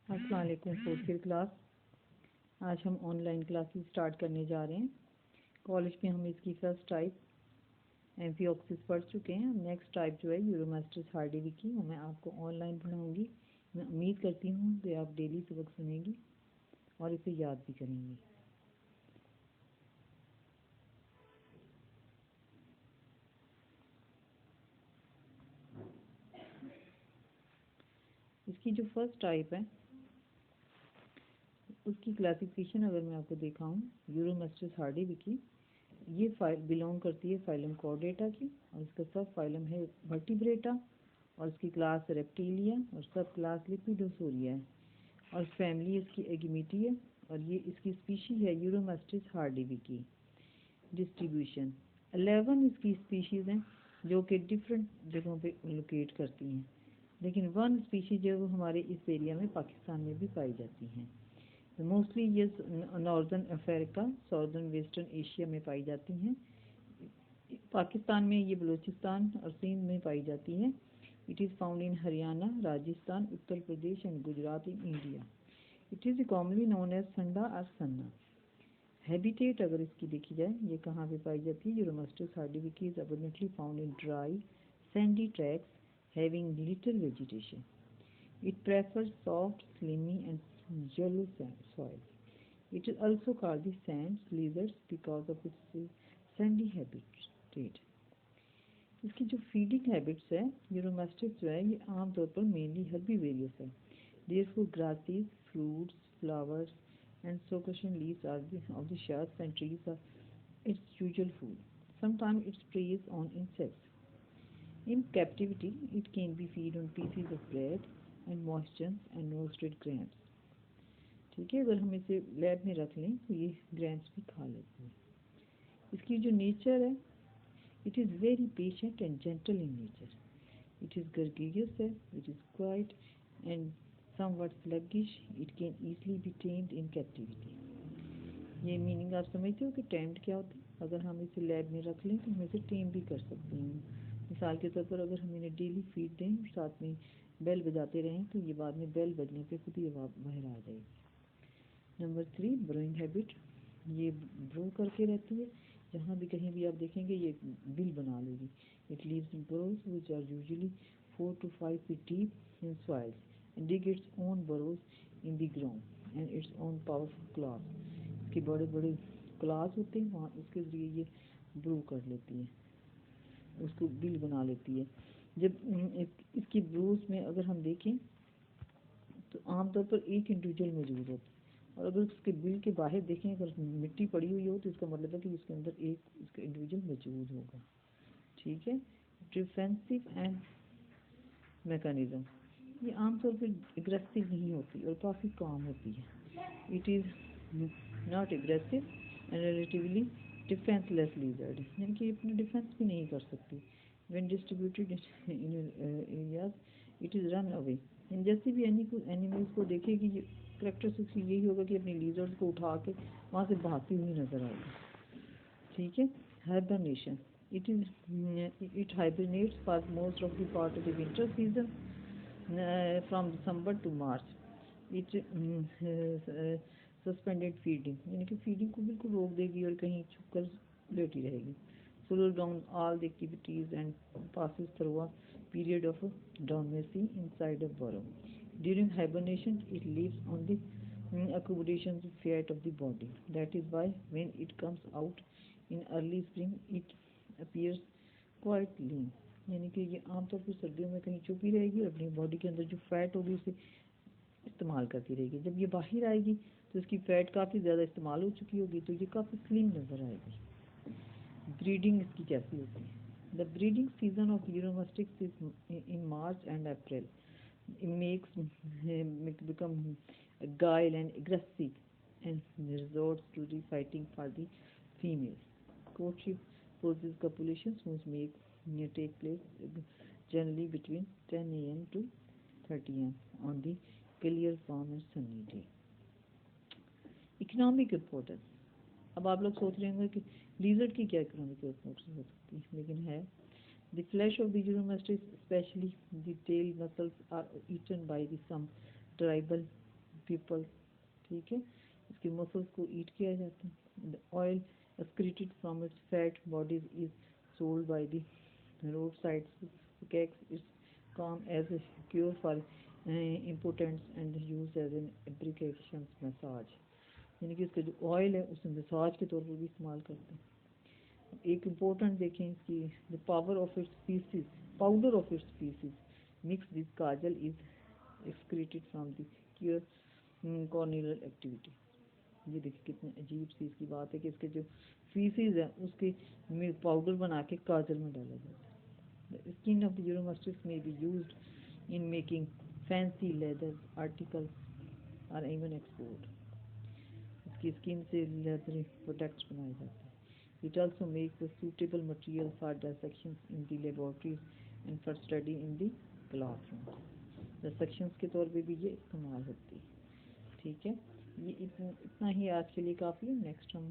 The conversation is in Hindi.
अस्सलाम वालेकुम फोर्थ ईयर क्लास। आज हम ऑनलाइन क्लासेस स्टार्ट करने जा रहे हैं। कॉलेज में हम इसकी फर्स्ट टाइप एम्फिऑक्सिस पढ़ चुके हैं। नेक्स्ट टाइप जो है यूरोमास्टर्स हार्डीवी की वो मैं आपको ऑनलाइन पढ़ाऊंगी। मैं उम्मीद करती हूँ कि आप डेली सबक सुनेंगी और इसे याद भी करेंगी। इसकी जो फर्स्ट टाइप है उसकी क्लासिफिकेशन अगर मैं आपको दिखाऊं, यूरोमास्टर्स हार्डीवी की ये फाइल बिलोंग करती है फाइलम कॉर्डेटा की, और इसका सब फाइलम है वर्टिब्रेटा, और इसकी क्लास रेप्टिलिया और सब क्लास लिपिडोसोरिया है, और फैमिली इसकी एगिमिटी है, और ये इसकी स्पीशीज है यूरोमास्टर्स हार्डीवी की। डिस्ट्रीब्यूशन 11 इसकी स्पीशीज़ हैं जो कि डिफरेंट जगहों पे लोकेट करती हैं, लेकिन वन स्पीशीज जो वो हमारे इस एरिया में पाकिस्तान में भी पाई जाती हैं। मोस्टली ये northern Africa, southern western Asia में पाई जाती हैं। पाकिस्तान में ये बलूचिस्तान और सिंध में पाई जाती है। It is found in Haryana, Rajasthan, Uttar Pradesh and Gujarat in India. It is commonly known as sanda और सन्ना। हैबिटेट अगर इसकी देखी जाए, ये कहाँ पे पाई जाती है? Uromastyx hardwickii is abundantly found in dry sandy tracts having little vegetation. It prefers soft, slimy and yellow soil. It is also called the sand lizards because of its sandy habitat. इसकी जो फीडिंग हैबिट्स है, यूरोमास्टिस जो है ये आमतौर पर मेनली हर्बीवेरियस है। Therefore grasses, fruits, flowers and succulent leaves are of the shrubs and trees are its usual food. Sometimes it preys on insects. In captivity, it can be feed on pieces of bread and moistures and roasted grains. ठीक है, अगर हम इसे लैब में रख लें तो ये ग्रेन्स भी खा लेते हैं। इसकी जो नेचर है, it is very patient and gentle in nature. It is gorgeous है, it is quiet and somewhat sluggish. It can easily be tamed in captivity. ये मीनिंग आप समझते हो कि टेम्ड क्या होता है? अगर हम इसे लैब में रख लें तो हम इसे टेम भी कर सकते हैं। मिसाल के तौर पर अगर हम इन्हें डेली फीड दें, साथ में बेल बजाते रहें, तो ये बाद में बेल बजने पे खुद ही बाहर आ जाएगी। Number 3, ब्रोइंग habit. ये ब्रो करके रहती है, जहाँ भी कहीं भी आप देखेंगे ये बिल बना लेगी। It leaves in burrows which are usually 4 to 5 feet deep in soils and dig its own burrows in the ground and its own powerful claws. इसके बड़े बड़े क्लास होते हैं, वहाँ उसके जरिए ये ब्रो कर लेती है, उसको बिल बना लेती है। जब इसकी ब्रूस में अगर हम देखें तो आमतौर पर एक इंडिविजुअल मौजूद होता है, और अगर उसके बिल के बाहर देखें, अगर मिट्टी पड़ी हुई हो तो इसका मतलब है कि उसके अंदर एक इसका इंडिविजुअल मौजूद होगा। ठीक है। डिफेंसिव एंड मैकेनिज्म, ये आमतौर पर एग्रेसिव नहीं होती और काफ़ी काम होती है। It is not aggressive and relatively defenceless lizard, यानी कि अपनी डिफेंस भी नहीं कर सकती। When distributed in areas, it is run away. जैसे भी एनिमल्स को देखेगी, ये करेक्टरिस्टिक्स यही होगा कि अपने लीजर्स को उठा के वहाँ से भागती हुई नजर आएगी। ठीक है। Hibernation, it hibernates for most of the part of the winter season from December to March. It suspended feeding, यानी कि फीडिंग को बिल्कुल रोक देगी और कहीं छुपकर लेटी रहेगी। Slows down all the activities and passes through a period of dormancy inside a burrow. During hibernation, it lives on the accumulations of fat of the body. That is why when it comes out in early spring, it appears quite lean. यानी कि ये आमतौर पर सर्दियों में कहीं छुपी रहेगी और अपनी बॉडी के अंदर जो फैट होगी उसे इस्तेमाल करती रहेगी। जब ये बाहर आएगी तो इसकी फैट काफ़ी ज़्यादा इस्तेमाल हो चुकी होगी, तो ये काफ़ी स्लिम नज़र आएगी। ब्रीडिंग इसकी कैसी होती है? The breeding season of Uromastyx is in March and April. It makes become guile and aggressive and resorts to the fighting for the females. Courtship poses copulations which may take place generally between 10 a.m. to 30 a.m. on the clear, warm and sunny day. Economic importance. अब आप लोग सोच रहे होंगे कि लीजर्ड की क्या इकोनॉमिक इंपॉर्टेंस हो सकती है, लेकिन है। The flesh of the Uromastyx, specially the tail muscles, are eaten by the some tribal people, ठीक है। इसके मसल्स को ईट किया जाता है। The oil excreted from its fat bodies is sold by the roadsides. Cakes is calm as a cure for impotence and used as an lubrication massage, यानी कि इसका जो ऑयल है उसे मसाज के तौर पर भी इस्तेमाल करते हैं। एक इम्पोर्टेंट देखें इसकी, the power of its species, powder of its species mix with Kajal is excreted from the cure corneal activity. ये देखिए कितनी अजीब सी इसकी बात है कि इसके जो फीसीज है उसके पाउडर बना के काजल में डाला जाता है। The skin of the Uromastyx may be used in making fancy leather articles or even export. इसकी स्किन से लेदर प्रोडक्ट्स बनाए जाते हैं। It also makes a suitable material for dissections in the laboratories and for study in the classroom. Dissections के तौर पे भी ये इस्तेमाल होती है, ठीक है। ये इतना ही आज के लिए काफ़ी है। नेक्स्ट हम